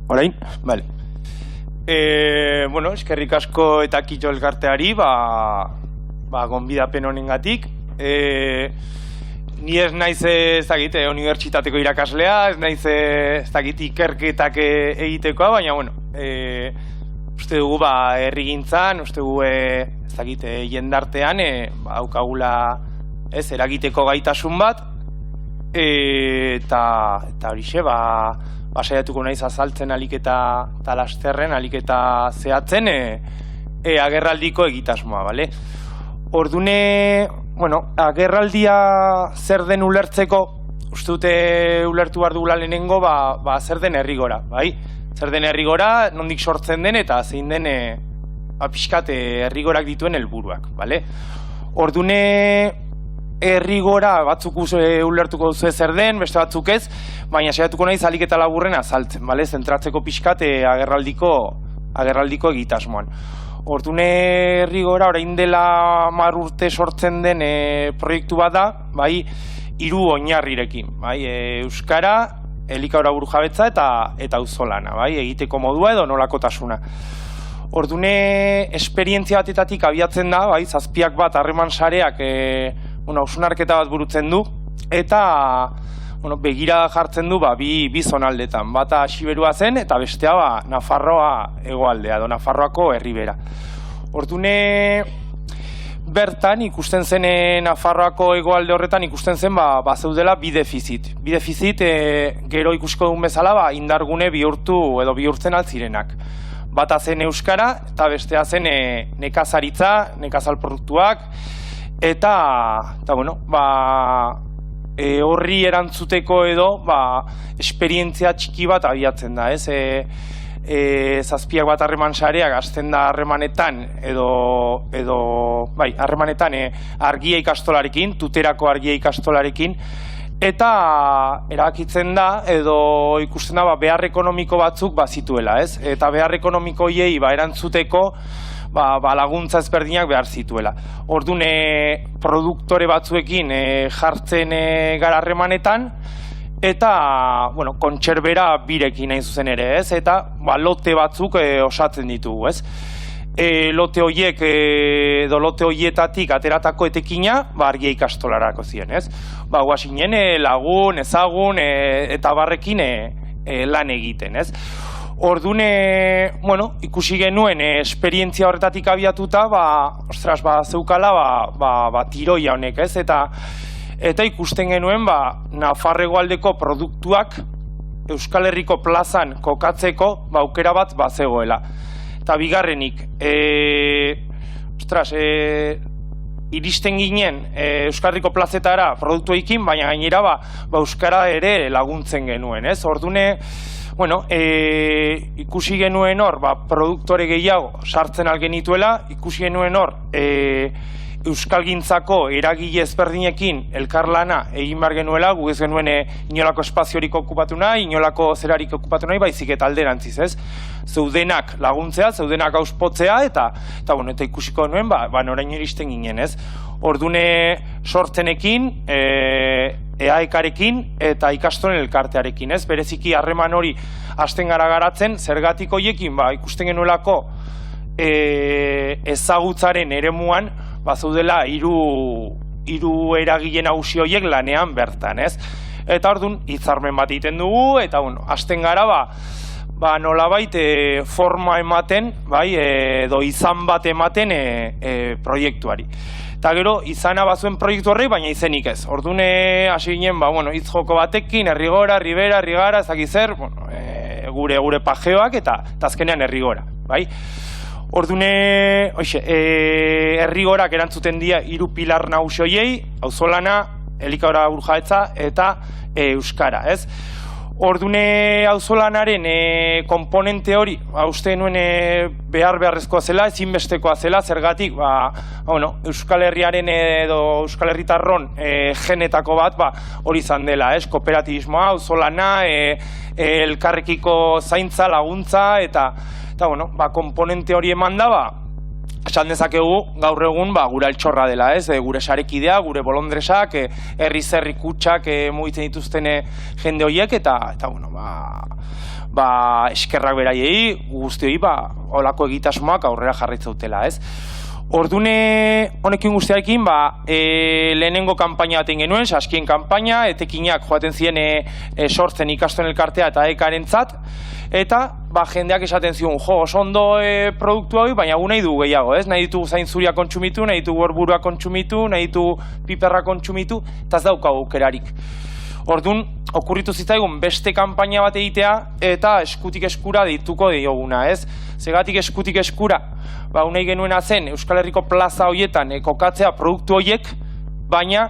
Orain? Vale. Bueno, eskerrik asko eta Kitxo elkarteari, gonbidapen honengatik. Ni ez naiz unibertsitateko irakaslea, ez naiz ikerketak egitekoa, baina, bueno, uste dugu herrigintzan, uste dugu jendartean, haukagula eragiteko gaitasun bat, eta horixe, saiatuko naiz azaltzen alik eta lasterren, alik eta zehatzen agerraldiko egitasmoa, bale? Ordune, bueno, agerraldia zer den ulertzeko, uste dute ulertu behar dugula lehenengo, zer den herrigora, bai? Zer den herrigora, nondik sortzen den eta zein den pixkat herrigorak dituen helburuak, bale? Ordune, herrigora batzuk ulertuko duzu zer den, beste batzuk ez, baina saiatuko naiz alik eta laburren azaltzen, bale? Zentratzeko pixkat agerraldiko egitasmoan. Ordune herrigora orain dela 10 urte sortzen den proiektu bat da, bai, 3 oinarrirekin, bai, euskara, elikadura burujabetza eta auzolana, bai, egiteko modua edo nolakotasuna. Ordune esperientzia batetatik abiatzen da, bai, 7 bat harreman sareak hausnarketa bat burutzen du, eta begira jartzen du bi zonaldetan. Bata Siberua zen, eta bestea Nafarroa hegoaldea, edo Nafarroako herribera. Ordune bertan ikusten zen Nafarroako hegoalde horretan ikusten zen zeudela bi defizit. Bi defizit gero ikusiko dugun bezala indargune bihurtzen altzirenak. Bata zen euskara, eta bestea zen nekazaritza, nekazal produktuak, eta bueno, horri erantzuteko edo esperientzia txiki bat abiatzen da, ez? 7 bat harreman sareak hasten da harremanetan harremanetan argia ikastolarekin, tuterako argia ikastolarekin, eta erabakitzen da edo ikusten da behar ekonomiko batzuk zituela, ez? Eta behar ekonomiko hiei erantzuteko laguntza ezberdinak behar zituela. Orduan, produktore batzuekin jartzen gara harremanetan, eta, bueno, kontserbera birekin hain zuzen ere, ez? Eta, lote batzuk osatzen ditugu, ez? Lote horiek, edo lote horietatik ateratako etekina, argia ikastolarako ziren, ez? Guazinen lagun, ezagun, eta barrekin lan egiten, ez? Orduan, bueno, ikusi genuen esperientzia horretatik abiatuta, zeukala, tiroia honek, ez? Eta ikusten genuen, Nafarroaldeko produktuak Euskal Herriko plazan kokatzeko, aukera bat zegoela. Eta bigarrenik, iristen ginen Euskal Herriko plazetara produktuekin, baina gainera euskara ere laguntzen genuen, ez? Orduan, bueno, ikusi genuen hor, produktore gehiago sartzen algenituela, ikusi genuen hor, euskalgintzako eragile ezberdinekin elkarlana egin behar genuela, gu ez genuen inolako espaziorik okupatu nahi, inolako zerarik okupatu nahi, baizik eta alderantziz, ez? Zeudenak laguntzea, zeudenak auspotzea, eta ikusiko genuen, noraino iristen ginen, ez? Ordune sortzenekin, EAEKarekin eta ikastolen elkartearekin, ez? Bereziki harreman hori hasten gara garatzen, zergatik horiekin, ikusten genuelako ezagutzaren eremuan, zeudela hiru eragile nagusi horiek lanean bertan, ez? Eta orduan, hitzarmen bat egiten dugu, eta hasten gara, nolabait forma ematen, edo izan bat ematen proiektuari. Eta gero, izana bazuen proiektu horrek, baina izenik ez. Orduan, hasi ginen, hitz joko batekin, herrigora, ribera, herrigara, ezaki zer, gure pajeoak, eta azkenean herrigora, bai? Orduan, herrigorak erantzuten dira 3 pilar nagusi horiei, auzolana, elikadura burujabetza eta euskara, ez? Orduan, auzolanaren komponente hori, uste nuen beharrezkoa zela, ezinbestekoa zela, zergatik, Euskal Herriaren edo Euskal Herritarron genetako bat, hori izan dela, ez? Kooperatibismoa, auzolana, elkarrekiko zaintza, laguntza, eta komponente hori eman da, esan dezakegu gaur egun gure altxorra dela, ez? Gure sarekidea, gure bolondresak, herri zerri kutsak mugitzen dituzten jende horiek, eta eskerrak beraiei, guztioi, olako egitasmoak aurrera jarraitzen dutela, ez? Ordune honekin guztiarekin, lehenengo kanpaina baten genuen, saskien kanpaina, etekinak joaten ziren sortzen ikastoen elkartea eta ekarentzat, eta jendeak esaten zion, oso ondo produktu hau, baina gu nahi du gehiago, ez? Nahi ditugu zaintzuria kontsumitu, nahi ditugu gorburua kontsumitu, nahi ditugu piperra kontsumitu, eta ez daukagu aukerarik. Orduan, okurritu zitzaigun beste kanpaina bat egitea eta eskutik eskura deituko dioguna, ez? Zegatik eskutik eskura, unai genuena zen Euskal Herriko plaza horietan kokatzea produktu horiek, baina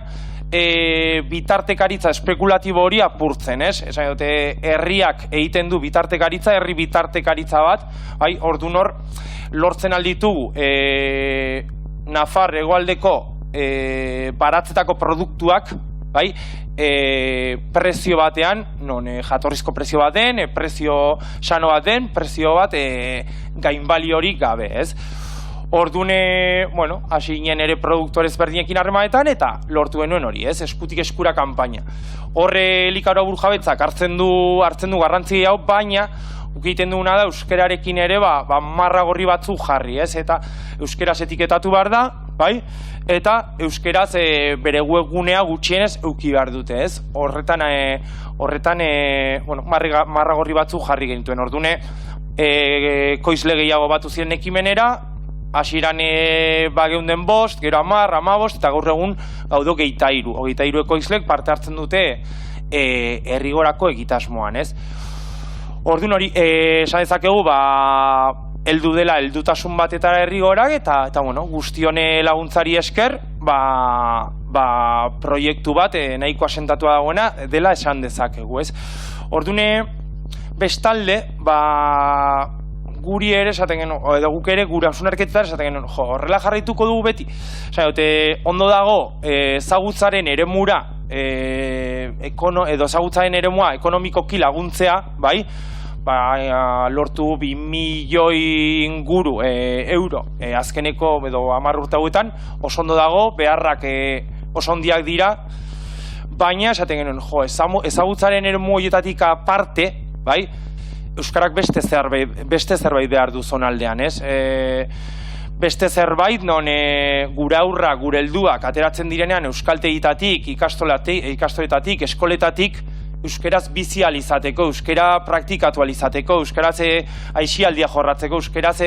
bitartekaritza espekulatibo hori apurtzen, ez? Esan dute, herriak egiten du bitartekaritza, herri bitartekaritza bat, orduan hor, lortzen alditugu Nafar hegoaldeko baratzetako produktuak, prezio batean, jatorrizko prezio bat den, prezio sano bat den, prezio bat gainbaliorik gabe, ez? Orduan, hasi ginen ere produktore ezberdinekin harremanetan eta lortu genuen hori, ez? Eskutik eskura kanpaina. Horre elikadura burujabetzak hartzen du garrantzi hau, baina egiten duguna da euskerarekin ere marra gorri batzuk jarri, ez? Eta euskeraz etiketatu behar da, eta euskeraz bere webgunea gutxienez eduki behar dute, ez? Horretan marra gorri batzuk jarri genituen. Orduan, koizle gehiago batu ziren ekimenera, hasieran geunden 5, gero 10, 15, eta gaur egun gaudo 23 ekoizlek parte hartzen dute errigorako egitasmoan, ez? Orduan hori, esan dezakegu, heldu dela heldutasun batetara errigorak eta guztione laguntzari esker, proiektu bat nahiko asentatua dagoena dela esan dezakegu, ez? Orduan, bestalde, guri ere esaten genuen, edo guk ere gure hausunarketetan esaten genuen, horrela jarraituko dugu beti. Ondo dago, ezagutzaren eremura, edo ezagutzaren eremua ekonomikoki laguntzea, lortu 2 milioi inguru euro azkeneko edo 10 urte hauetan, oso ondo dago, beharrak oso ondiak dira, baina esaten genuen, ezagutzaren eremu horietatik aparte, euskarak beste zerbait behar du zonaldean, ez? Beste zerbait, non gure aurra, gure helduak ateratzen direnean euskaltegitatik, ikastoletatik, eskoletatik, euskeraz bizi alizateko, euskera praktikatu alizateko, euskaraz aixialdia jorratzeko, euskaraz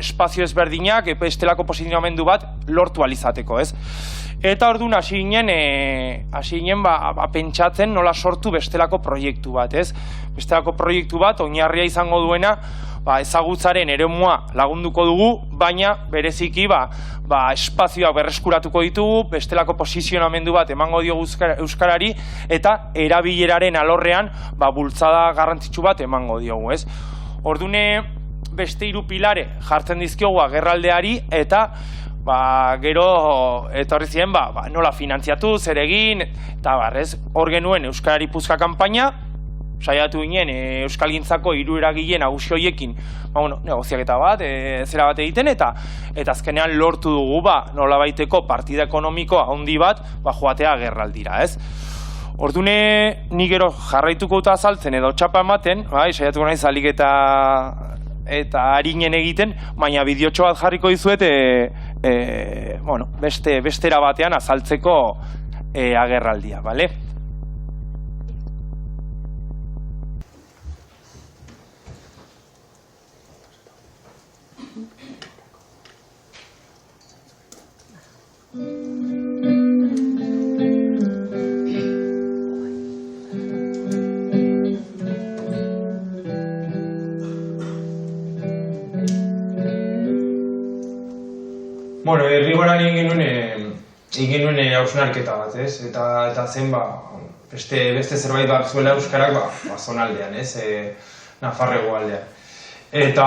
espazio ezberdinak, bestelako posizionamendu bat lortu alizateko, ez? Eta orduan hasi ginen pentsatzen nola sortu bestelako proiektu bat, ez? Bestelako proiektu bat, oinarria izango duena, ezagutzaren eremua lagunduko dugu, baina bereziki espazioak berreskuratuko ditugu, bestelako posizionamendu bat emango diogu euskarari, eta erabileraren alorrean bultzada garrantzitsu bat emango diogu, ez? Orduan beste 3 pilare jartzen dizkiogu agerraldeari, eta gero etorri ziren nola finantziatu, zer egin, eta hor genuen Euskarari Puzka kanpaina, saiatu ginen Euskalgintzako 3 eragile nagusi horiekin negoziaketa bat, zera bat egiten, eta azkenean lortu dugu nolabaiteko partida ekonomiko handi bat joatea agerraldira, ez? Orduan ni gero jarraituko eta azaltzen edo txapa ematen, saiatuko naiz alik eta harinen egiten, baina bideotxo bat jarriko dizuet bestera batean azaltzeko agerraldia, bale? Errigoran egin nuen hausnarketa bat, ez? Eta zen, beste zerbait bat zuela euskarak, zonaldean, ez? Nafar hegoaldean. Eta,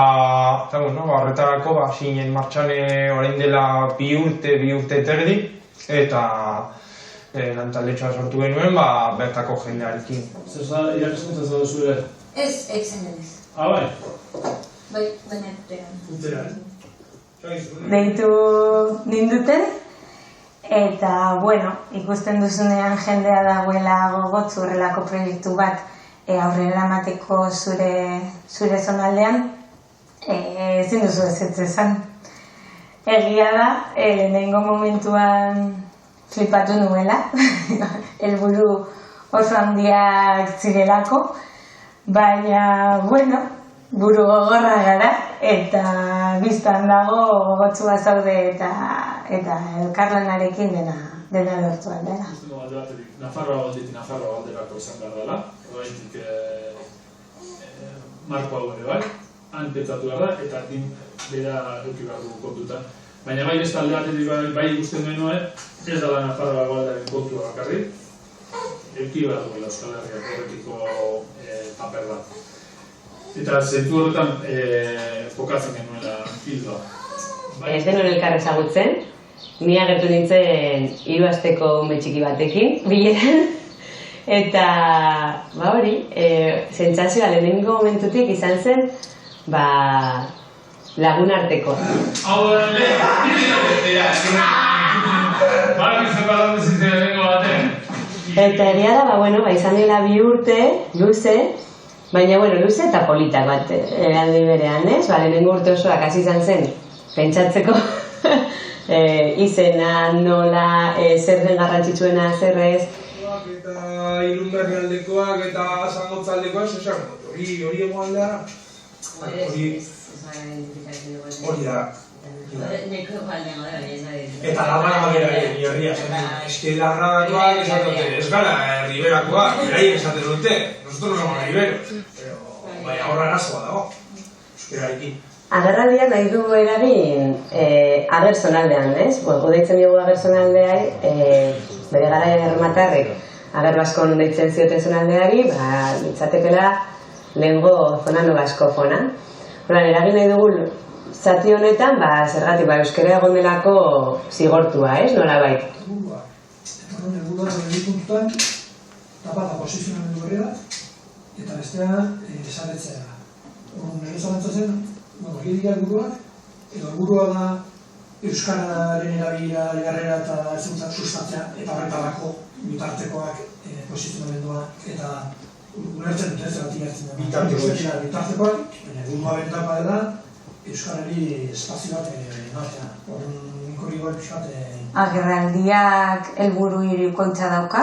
horretarako, zinen martxan orain dela 2 urte terdi, eta lantaldetxoa sortu genuen, bertako jendearekin. Zer irakaskuntza zaude zure? Ez, examenez. Bai? Bai, baina uteran. Deitu ninduten, eta, ikusten duzunean jendea dagoela gogotzu horrelako proiektu bat aurrera eramateko zure zonaldean, ezin duzu ezetz esan. Egia da, lehenengo momentuan flipatu nuela, helburu oso handiak zirelako, baina, bueno, buru gogorra gara, eta biztan dago gogotzua zaude eta elkarlanarekin dena lortu aldera. Nafarroa alderako izan behar dela, horretik marko hau ere bai, han pentsatu behar da, eta bera eduki behar dugu kontutan. Baina bai ez talde batetik bai ikusten genuen, ez dela Nafarroa alderen kontua bakarrik, eduki behar dugu Euskal Herriak horretiko paper bat. Eta zentu horretan kokatzen genuela hildoa. Ez denuen elkar ezagutzen, ni agertu nintzen 3 asteko ume txiki batekin, bileran, eta hori, sentsazioa lehenengo momentutik izan zen, lagun arteko. Hau da, Eta egia da, izan dela 2 urte, luze, baina, luze eta politak bat aldi berean, ez? Lehenengo urte osoak hasi izan zen, pentsatzeko izena, nola, zer den garrantzitsuena, zer ez. Eta Irunberri aldekoak eta Zangotzaldekoak, hori egoan da? Hori da. Eta Larraga bera herria esan. Larragakoak esaten dute, ez gara Riberakoak, beraien esaten dute. Nosotros no somos Riberos. Baina horra arazoa dago. Euskerarekin. Agerraldiak nahi du eragin agerzonaldean, ez? Deitzen diogu agerzonaldeari, bere gara ermatarrek ager baskon deitzen zioten zonaldeari, litzatekela lehengo zona nogaskofona. Eragin nahi dugu zati honetan, zergatik, euskara egon delako zigortua, ez? Nola bai? Helburua da puntutan, tapata posizionamendu berri bat, eta bestean esaretzea. Nire zalantzatzen, hiri helburuak, edo helburua da euskararen erabilera legarrera eta ezagutzak sustatzea, eta horretarako bitartekoak posizionamendua eta ulertzen dut ez eratik hartzen da. Bitartekoak, baina helburua benetako da euskarari espazio bat ematea. Agerraldiak helburu hirukoitza dauka,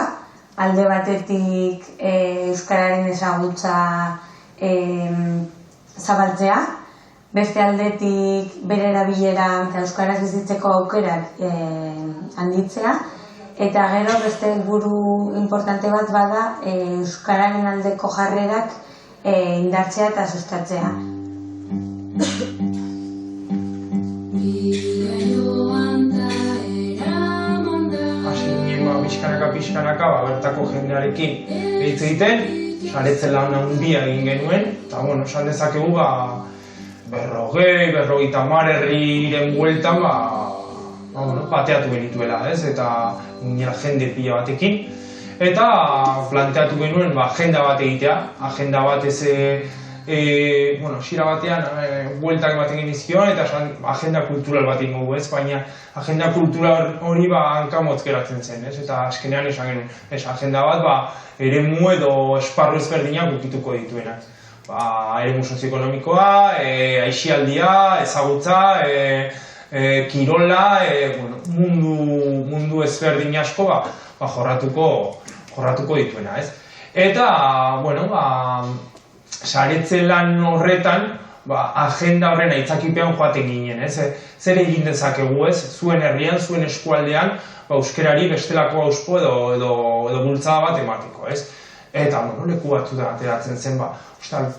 alde batetik euskararen ezagutza zabaltzea, beste aldetik bere erabilera eta euskaraz bizitzeko aukerak handitzea, eta gero beste helburu importante bat bada euskararen aldeko jarrerak indartzea eta sustatzea. Pixkanaka, bertako jendearekin hitz egiten, saretze lan handia egin genuen, eta, esan dezakegu, 50 herriren bueltan, bateatu genituela, ez? Eta jende pila batekin, eta planteatu genuen agenda bat egitea, agenda bat ez xira batean bueltak ematen genizkion eta agenda kultural bat ingo ez, baina agenda kultural hori hankamotz geratzen zen, ez? Eta azkenean esan genuen, agenda bat eremu edo esparru ezberdinak ukituko dituenak. Eremu sozioekonomikoa, aisialdia, ezagutza, kirola, mundu ezberdin asko jorratuko dituena, ez? Eta, saretze lan horretan, agenda horren aitzakipean joaten ginen, ez? Zer egin dezakegu, ez? Zuen herrian, zuen eskualdean, euskerari bestelako auspo edo bultzada bat emateko, ez? Eta, leku batzutan ateratzen zen,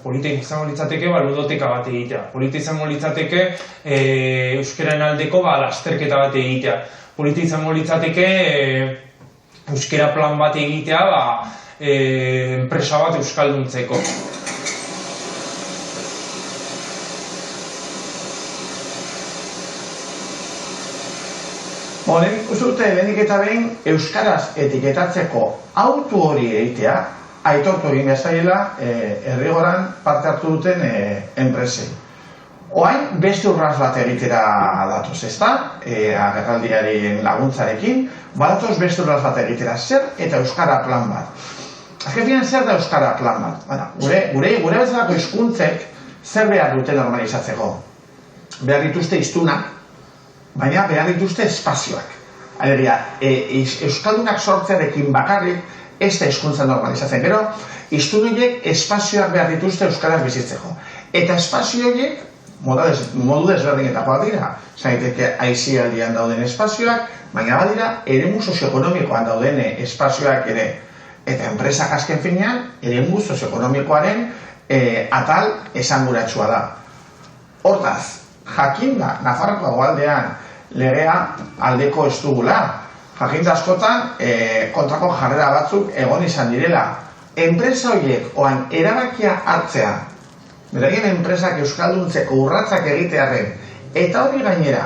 polita izango litzateke, ludoteka bat egitea. Polita izango litzateke, euskeraren aldeko, lasterketa bat egitea. Polita izango litzateke, euskera plan bat egitea, enpresa bat euskalduntzeko. Uste dute, benik eta behin, euskaraz etiketatzeko autu hori egitea, aitortu egin bezaiela Errigoran parte hartu duten enpresei. Oain, beste urraz bat egitera datoz, ezta? Agerraldiaren laguntzarekin, badatoz beste urraz bat egitera zer eta euskara plan bat. azken finean zer da euskara plan bat? Gure bezalako hizkuntzek zer behar dute normalizatzeko? Behar dituzte hiztunak, baina behar dituzte espazioak. Alegia, euskaldunak sortzearekin bakarrik ez da hizkuntza normalizatzen. Gero, hiztun horiek espazioak behar dituzte euskaraz bizitzeko. Eta espazio horiek modu desberdinetakoak dira. Zaiteke aisialdian dauden espazioak, baina badira eremu sozioekonomikoan dauden espazioak ere. Eta enpresak azken finean, eremu sozioekonomikoaren atal esanguratsua da. Hortaz, jakinda, Nafarroako hegoaldean legea aldeko ez dugula. Jakinda askotan kontrako jarrera batzuk egon izan direla. Enpresa horiek oan erabakia hartzea, beraien enpresak euskalduntzeko urratsak egitearen, eta hori gainera,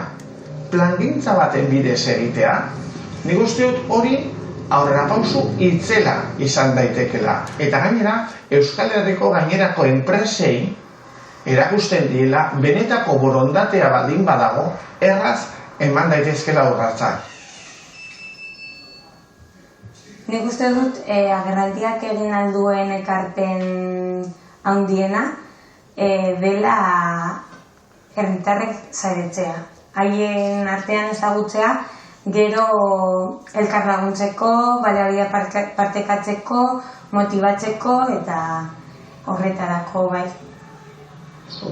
plangintza baten bidez egitea, nik uste dut hori aurrerapauso itzela izan daitekela. Eta gainera, Euskal Herriko gainerako enpresei erakusten diela, benetako borondatea baldin badago, erraz eman daitezkela urratsak. Nik uste dut agerraldiak egin alduen ekarpen handiena dela herritarrek saretzea. Haien artean ezagutzea, gero elkarlaguntzeko, baliabideak partekatzeko, motibatzeko eta horretarako bai.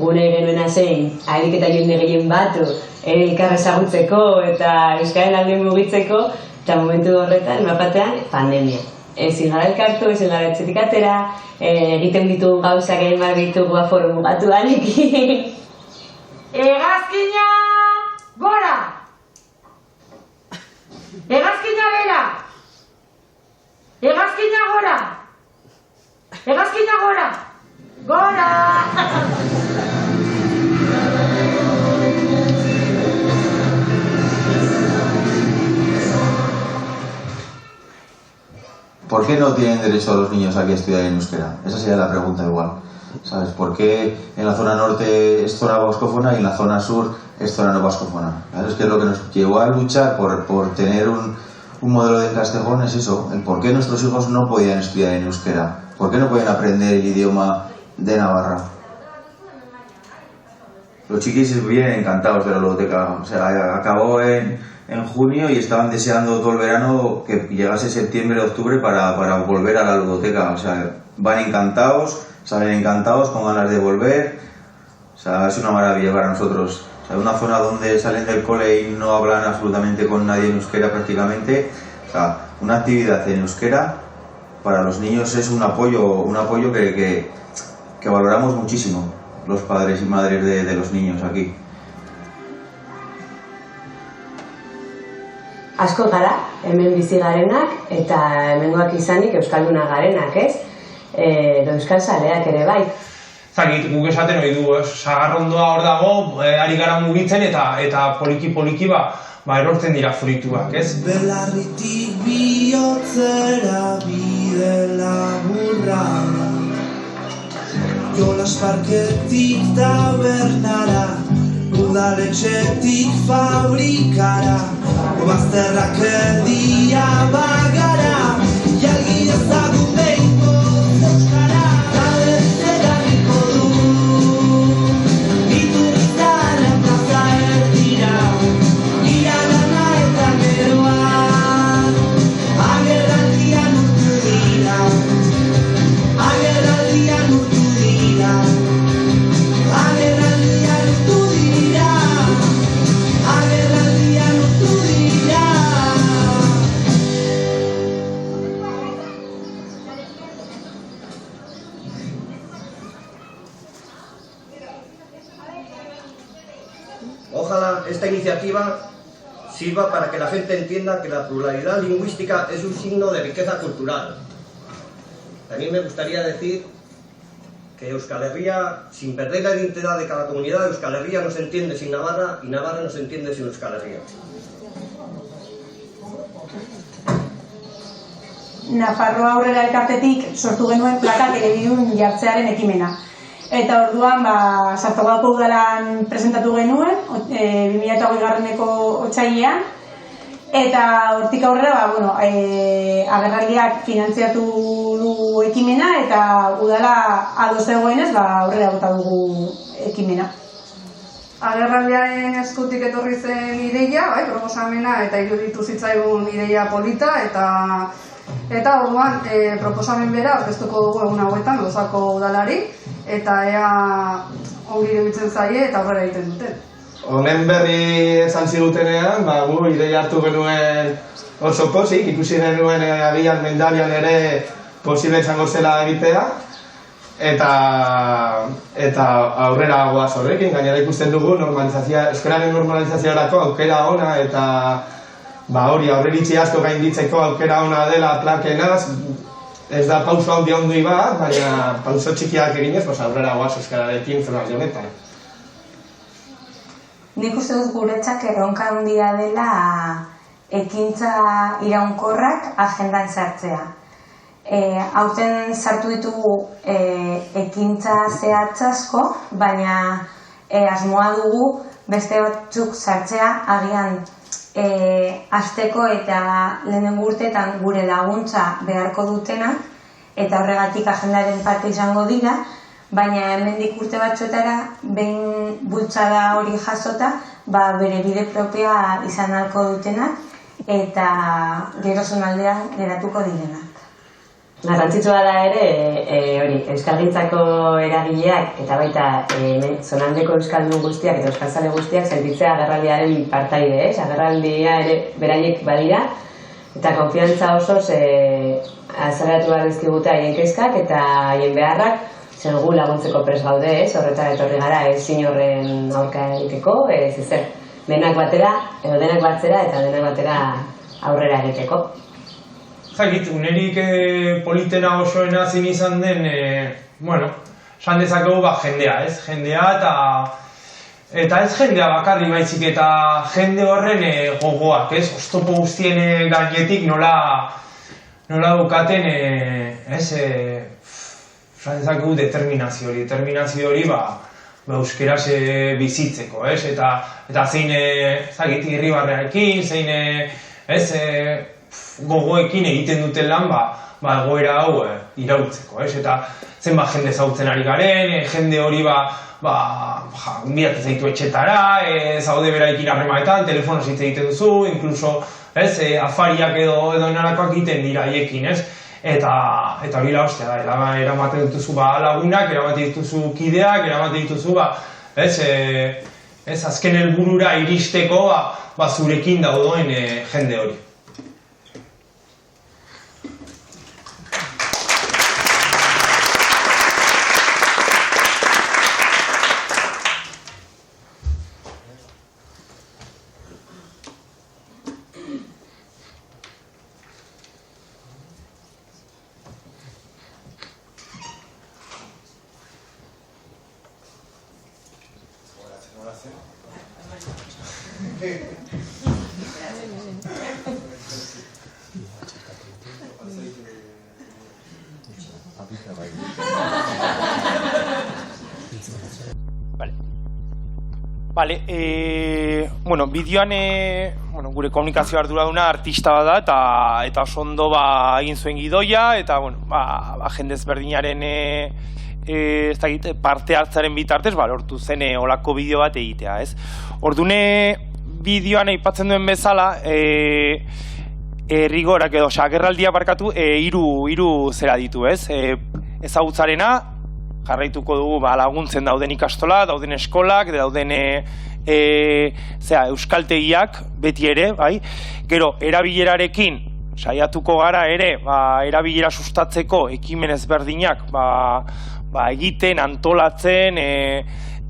Gune genuena zein, ahalik eta jende gehien batu elkar ezagutzeko eta euskaren alde mugitzeko, eta momentu horretan, bapatean, pandemia. Ezin gara elkartu, ezin gara etxetik atera, egiten ditugun gauzak egin behar ditugu aforo mugatu anekin. Hegazkina gora! Hegazkina bera! Hegazkina gora! Hegazkina gora! Gora! ¿Por qué no tienen derecho los niños aquí a estudiar en euskera? Esa sería la pregunta igual. ¿Sabes? ¿Por qué en la zona norte es zona vascófona y en la zona sur es zona no vascófona? Claro, es que lo que nos llevó a luchar por tener un modelo de Castejón es eso, el por qué nuestros hijos no podían estudiar en euskera, por qué no podían aprender el idioma de Navarra. Los chiquis vienen encantados de la ludoteca, o sea, acabó en junio y estaban deseando todo el verano que llegase septiembre o octubre para volver a la ludoteca, o sea, van encantados, salen encantados, con ganas de volver, o sea, es una maravilla para nosotros. O sea, una zona donde salen del cole y no hablan absolutamente con nadie en euskera prácticamente, o sea, una actividad en euskera para los niños es un apoyo que valoramos muchísimo los padres y madres de los niños aquí. Asko gara, hemen bizi garenak, eta hemengoak izanik euskalduna garenak, ez? Euskal zaleak ere bai. Zagit, guk esaten hori dugu, sagarrondoa hor dago, ari gara mugitzen eta poliki erortzen dira fruituak, ez? Belarritik bihotzera bide laburra, jolas parketik tabernara, udaletxetik fabrikara, bazterrak erdia bagara, jalgi ezagun behingo euskara, gabezegarriko du, iturrizarra plaza erdira, iragana eta geroa, agerraldian urtu dira, agerraldian urtu dira, agerraldian urtu dira, agerraldian urtu dira. Ojalá esta iniciativa sirva para que la gente entienda que la pluralidad lingüística es un signo de riqueza cultural. También me gustaría decir que Euskal Herria, sin perder la identidad de cada comunidad, Euskal Herria no se entiende sin Navarra y Navarra no se entiende sin Euskal Herria. Nafarroa Aurrera elkartetik sortu genuen plakak elebidun jartzearen ekimena. Eta orduan, Sartogako udalan presentatu genuen, 2008ko otsailean, Eta hortik aurrera, agerraldiak finantziatu du ekimena eta udala ados egoenez aurrera bota dugu ekimena. Agerraldiaren eskutik etorri zen ideia, proposamena eta iruditu zitzaigun ideia polita eta orduan proposamen bera aurkeztuko dugu egun hauetan Osako udalari eta ea ongi iruditzen zaie eta aurrera egiten duten. Honen berri esan zigutenean, gu ideia hartu genuen oso pozik, ikusi genuen agian Mendarian ere posible izango zela egitea eta aurrera goaz horrekin, gainera ikusten dugu euskararen normalizaziorako aukera ona eta hori aurreritzi asko gainditzeko aukera ona dela plakenaz, ez da pauso handi bat, baina pauso txikiak eginez, aurrera goaz euskararekin zonaldi honetan. Nik uste dut guretzak erronka handia dela ekintza iraunkorrak agendan sartzea. Aurten sartu ditugu ekintza zehatz asko, baina asmoa dugu beste batzuk sartzea agian hasteko eta lehenengo urteetan gure laguntza beharko dutenak eta horregatik agendaren parte izango dira, baina hemendik urte batzuetara behin bultzada hori jasota bere bide propioa izan ahalko dutenak eta gero zonaldean geratuko direnak. Garrantzitsua da ere euskalgintzako eragileak eta baita zonaldeko euskaldun guztiak eta euskaltzale guztiak sentitzea agerraldiaren partaide, agerraldia ere beraiek badira eta konfiantza osoz azalatu behar dizkigute haien kezkak eta haien beharrak gu laguntzeko prest gaude, horretara etorri gara ezin horren aurka egiteko, denak batera, edo denak batzera eta denak batera aurrera egiteko. Zagit, unerik politena osoena zin izan den, esan dezakegu jendea, ez? Jendea eta ez jendea bakarri baizik eta jende horren gogoak, ez? Oztopo guztien gainetik nola dukaten, ez? Esan dezakegu determinazio hori euskeraz bizitzeko, ez? Eta zein, zagit, irribarrearekin, zein, gogoekin egiten duten lan, egoera hau iraultzeko, ez? Eta zenbat jende zautzen ari garen, jende hori gonbidatzen zaitu etxetara, zaude beraikin harremanetan, telefonoz hitz egiten duzu, inkluso, afariak edo narakoak egiten dira haiekin, ez? Eta hori ostea da, eramaten dituzu lagunak, eramaten dituzu kideak, eramaten dituzu, azken helburura iristeko zurekin daudoen jende hori. Bideoan gure komunikazio arduraduna artista bat da eta oso ondo egin zuen gidoia eta jende ezberdinaren parte hartzaren bitartez lortu zen olako bideo bat egitea, ez? Ordune bideoan aipatzen duen bezala rigorak edo agerraldia barkatu hiru zera ditu, ez? Ezagutzarena jarraituko dugu laguntzen dauden ikastola, dauden eskolak, dauden euskaltegiak beti ere, gero erabilerarekin saiatuko gara ere erabilera sustatzeko ekimen ezberdinak egiten, antolatzen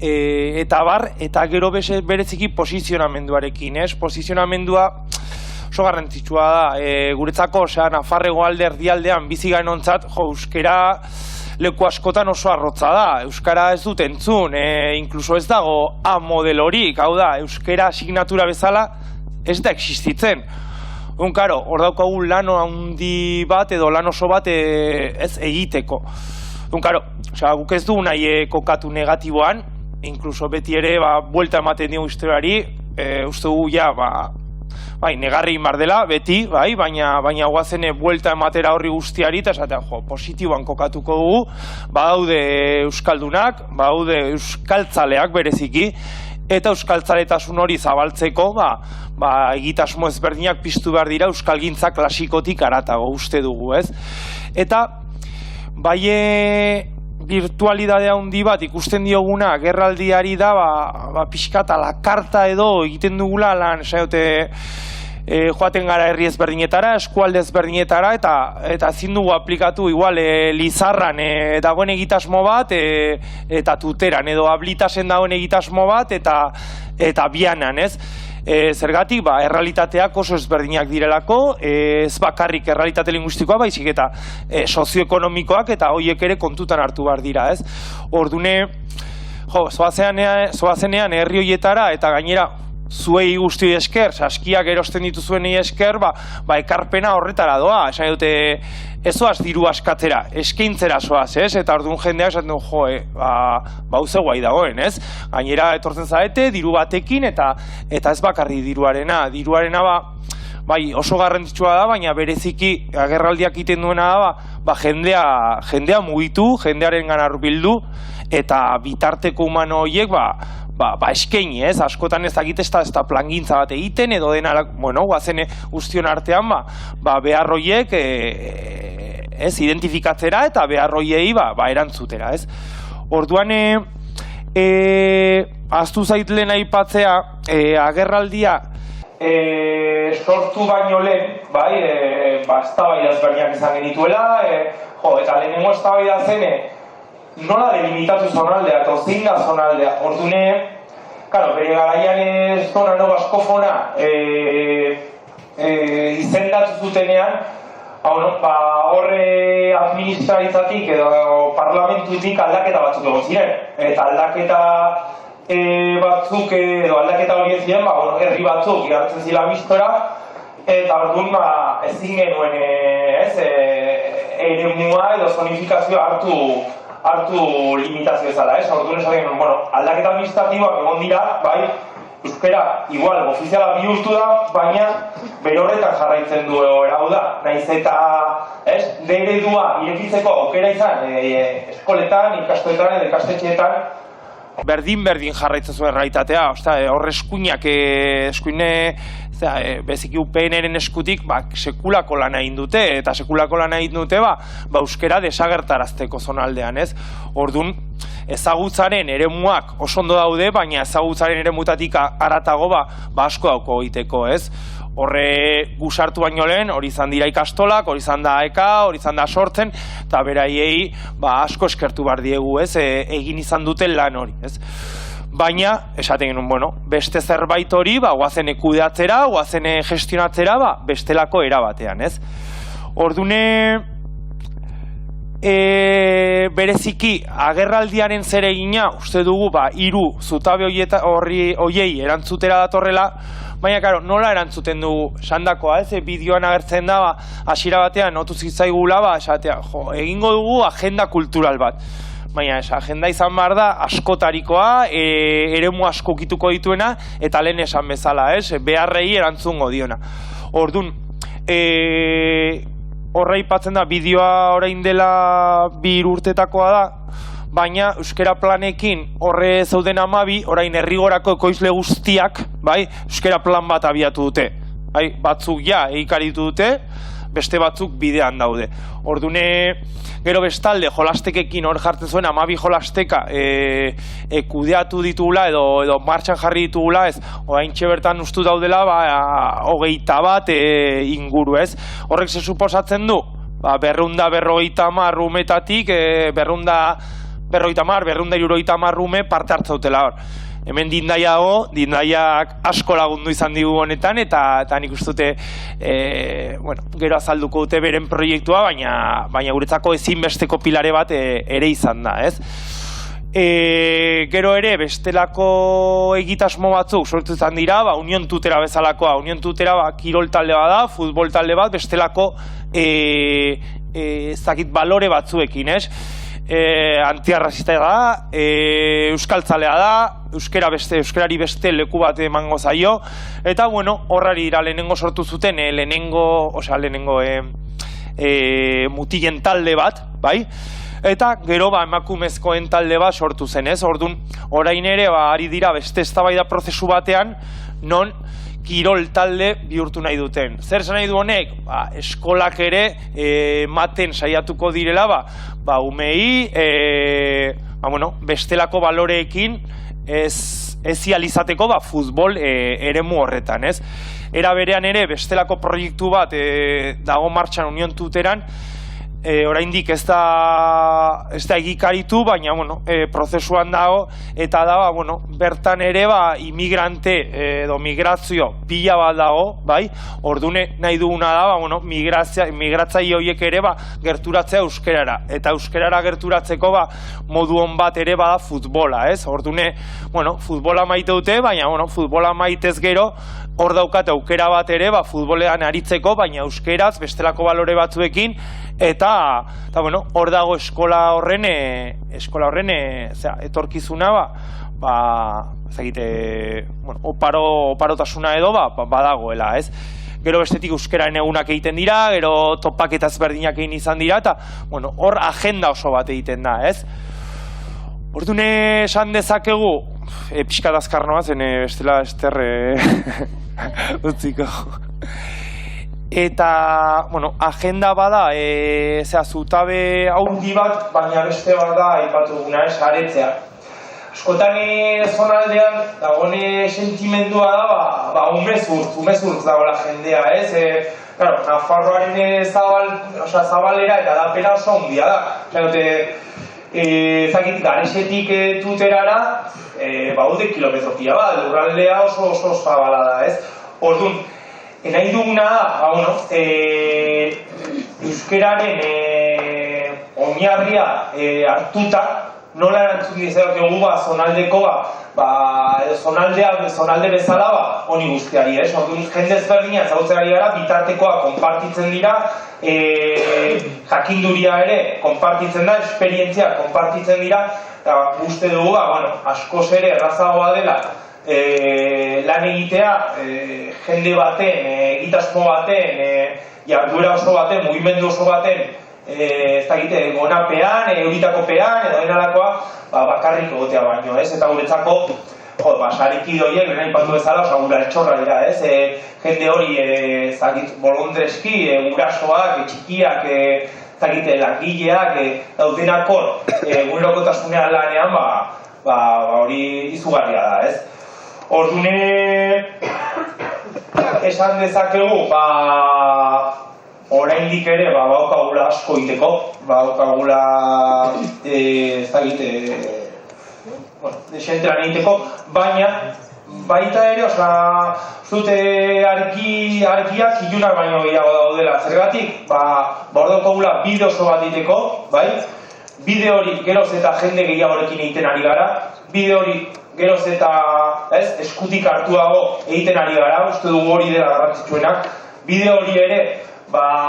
eta gero bereziki posizionamenduarekin, ez? Posizionamendua oso garrantzitsua da, guretzako Nafarrego erdialdean bizi garenontzat, euskara leku askotan oso arrotza da, euskara ez dut entzun, inkluso ez dago A-model horik, hau da, euskara asignatura bezala ez da existitzen. Hor daukagu lan handi bat edo lan oso bat ez egiteko. Guk ez dugu nahi kokatu negatiboan, inkluso beti ere buelta ematen dio historiari, uste dugu bai, negarri inbar dela, beti, bai, baina guazene buelta ematera horri guztiari, eta esatea, positiboan kokatuko dugu, badaude euskaldunak, badaude euskaltzaleak bereziki, eta euskaltzaletasun hori zabaltzeko, egitasmo ezberdinak piztu behar dira euskalgintza klasikotik haratago uste dugu, ez? Eta, bai, virtualidadea handi bat ikusten dioguna agerraldiari da pixkat ala karta edo egiten dugula lan joaten gara herri ezberdinetara, eskualde ezberdinetara eta ezin dugu aplikatu igual Lizarran dagoen egitasmo bat eta Tuteran edo Ablitasen dagoen egitasmo bat eta Bianan, ez? Zergatik, errealitateak oso ezberdinak direlako, ez bakarrik errealitate linguistikoa, baizik eta sozioekonomikoak eta horiek ere kontutan hartu behar dira, ez? Ordune, zoazenean herri horietara eta gainera zuei guzti esker, saskiak erosten dituzuenei esker, ekarpena horretara doa, esan dute ez zoaz diru askatzera, eskaintzera zoaz, ez? Eta orduan jendeak esaten du, bauze guai dagoen, ez? Gainera etortzen zaete, diru batekin eta ez bakarri diruarena bai, oso garrantzitsua da, baina bereziki agerraldiak egiten duena da, jendea mugitu, jendearen gana hurbildu, eta bitarteko humano horiek, eskaini, ez? Askotan ez dakit ez da plangintza bat egiten, edo dena, guazen guztion artean, behar horiek, identifikatzera eta behar horiei, erantzutera, ez? Orduan, ahaztu zaitlena aipatzea, agerraldia, sortu baino lehen, eztabaida ezberdinak izan genituela, eta lehenengo eztabaida zen, nola delimitatu zonaldea, eta zein da zonaldea. Ordune, bere garaian zona no baskofona izendatu zutenean, horre administraritzatik edo parlamentutik aldaketa batzuk egon ziren. Eta aldaketa batzuk edo aldaketa hori ziren, herri batzuk igartzen zila mistora, eta orduan ezin genuen eremua edo zonifikazioa hartu limitazio ezala, ez? Orduan esan genuen, aldaketa administratiboak egon dira, euskara, igual, ofiziala bihurtu da, baina bere horretan jarraitzen du hau da. Naiz eta, eredua irekitzeko aukera izan, eskoletan, ikastoetan edo ikastetxeetan, berdin jarraitzen zuen errealitatea, hor eskuine beziki UPN-eren eskutik sekulako lana egin dute, eta sekulako lana egin dute euskera desagertarazteko zonaldean, ez? Orduan, ezagutzaren eremuak oso ondo daude, baina ezagutzaren eremutatik haratago asko dauko egiteko, ez? Horre gusartu baino lehen, hori izan dira ikastolak, hori izan da eka, hori izan da sortzen, eta beraiei asko eskertu behar diegu, ez? Egin izan duten lan hori, ez? Baina, esaten genuen, beste zerbait hori, guazen kudeatzera, guazen gestionatzera, bestelako erabatean, ez? Ordune, bereziki, agerraldiaren zeregina, uste dugu, hiru zutabe horiei erantzutera datorrela, baina, nola erantzuten dugu sandakoa, ez? Bideoan agertzen da, hasiera batean, notu zitzaigula, esatea, egingo dugu agenda kultural bat. Baina, agenda izan behar da, askotarikoa, eremu asko kituko dituena, eta lehen esan bezala, beharrei erantzungo diona. Orduan, horra ipatzen da, bideoa orain dela 2 urtetakoa da, baina euskera planekin horre zauden 12, orain herrigorako ekoizle guztiak, euskera plan bat abiatu dute. Batzuk egikaritu dute, beste batzuk bidean daude. Ordune, gero bestalde, jolastekekin hor jartzen zuen, 12 jolasteka kudeatu ditugula edo martxan jarri ditugula, ez, oraintxe bertan ustu daudela, 21 inguru, ez. Horrek ze suposatzen du, 250 umetatik, 250 ume parte hartzautela hor. Hemen Dindaia dago, Dindaiak asko lagundu izan digu honetan, eta nik ustute, gero azalduko dute beren proiektua, baina guretzako ezinbesteko pilare bat ere izan da, ez? Gero ere, bestelako egitasmo batzuk sortu izan dira, Union Tutera bezalakoa. Union Tutera kirol talde bat da, futbol talde bat, bestelako ez dakit balore batzuekin, ez? antiarrazista da, euskaltzalea da, euskarari beste leku bat emango zaio, eta, bueno, horrari dira lehenengo sortu zuten, lehenengo mutilen talde bat, bai? Eta gero emakumezkoen talde bat sortu zen, ez? Orduan, orain ere, ari dira beste eztabaida prozesu batean, non kirol talde bihurtu nahi duten. Zer esan nahi du honek? Eskolak ere maten saiatuko direla, umei, bestelako baloreekin ez izateko futbol eremu horretan, ez? Era berean ere, bestelako proiektu bat dago martxan Union Tuteran, oraindik ez da egikaritu, baina prozesuan dago, eta da bertan ere imigrante edo migrazio pila bat dago, bai? Ordune nahi duguna da migratzaile horiek ere gerturatzea euskerara, eta euskerara gerturatzeko modu on bat ere bada futbola, ez? Ordune, futbola maite dute, baina futbola maitez gero hor daukate aukera bat ere futbolean aritzeko, baina euskeraz bestelako balore batzuekin, eta hor dago eskola horren etorkizuna oparotasuna edo badagoela, ez? Gero bestetik euskeraren egunak egiten dira, gero topaketa ezberdinak egin izan dira, eta hor agenda oso bat egiten da, ez? Orduan esan dezakegu, pixka dazkarnoa zen bestela esterre utziko. Eta, agenda bada, zutabe haundi bat, baina beste bat da, aipatu duguna, aretzea. Askotan zonaldean, dagone sentimendua da, umezurtz dagoela jendea, ez? Nafarroaren zabalera eta dapena oso handia da. Ezakit, Garesetik Tuterara, baude kilometro pila bat, lurraldea oso zabala da, ez? Orduan, nahi duguna da, euskeraren oinarria hartuta, nola erantzun dizakegu zonaldeko, zonalde bezala, honi guztiari, ez? Orduan, jende ezberdina ezagutzeari gara, bitartekoa konpartitzen dira, jakinduria ere konpartitzen da, esperientzia konpartitzen dira, eta uste dugu, askoz ere errazagoa dela, lan egitea, jende baten, egitasmo baten, jarduera oso baten, mugimendu oso baten, ez da egite, gonapean, euritakopean, edo enalakoa, bakarrik egotea baino, ez? Eta guretzako, sariki horiek, lehen aipatu bezala, gura altxorra dira, ez? Jende hori, ez dakit, bolondreski, gurasoak, txikiak, ez dakit, langileak, daudenakor, gure lanean, hori izugarria da, ez? Ordune, esan dezakegu, oraindik ere, baukagula asko iteko, baukagula, ez dakit, desentran egiteko, baina, baita ere, zute argiak ilunak baino gehiago daudela. Zergatik, hor daukagula bide oso bat iteko, bai? Bide hori geroz eta jende gehiagorekin egiten ari gara, bide hori geroz eta eskutik hartuago egiten ari gara, uste dugu hori dela garrantzitsuenak, bide hori ere,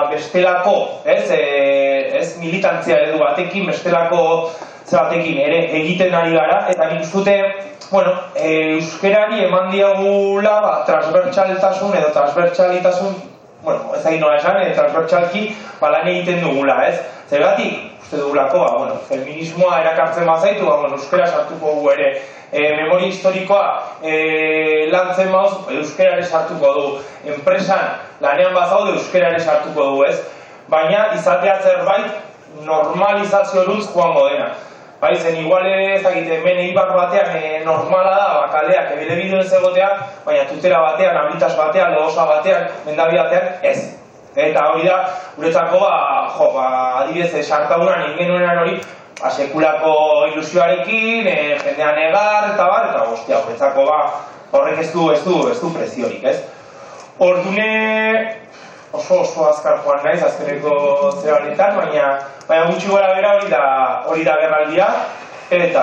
bestelako, militantzia eredu batekin, bestelako batekin ere egiten ari gara, eta nik zute, euskerari eman diagula transbertsaltasun edo transbertsalitasun, ez da nola esan, transbertsalki lan egiten dugula, ez? Zergatik, uste dugulako, feminismoa erakartzen bazaitu, euskera sartuko dugu ere, memoria historikoa lantzen mauz, euskerare sartuko du, enpresan lanean bazaude euskerare sartuko du, ez? Baina izatea zerbait normalizazio lutz joango dena. Bai, zen igual ez dakite, hemen eibar batean normala da, kaleak ebile biduen zegotea, baina Tutera batean, Abritas batean, Legosa batean, Mendabi batean, ez. Eta hori da, guretzako, adibidez, sartaunan ingenuenan hori, sekulako ilusioarekin, jendean egar, eta guztia, guretzako, horrek ez du preziorik, ez? Ordune, oso azkar joan naiz, azkeneko zeranetan, baina gutxi gora bera hori da gerraldia, eta...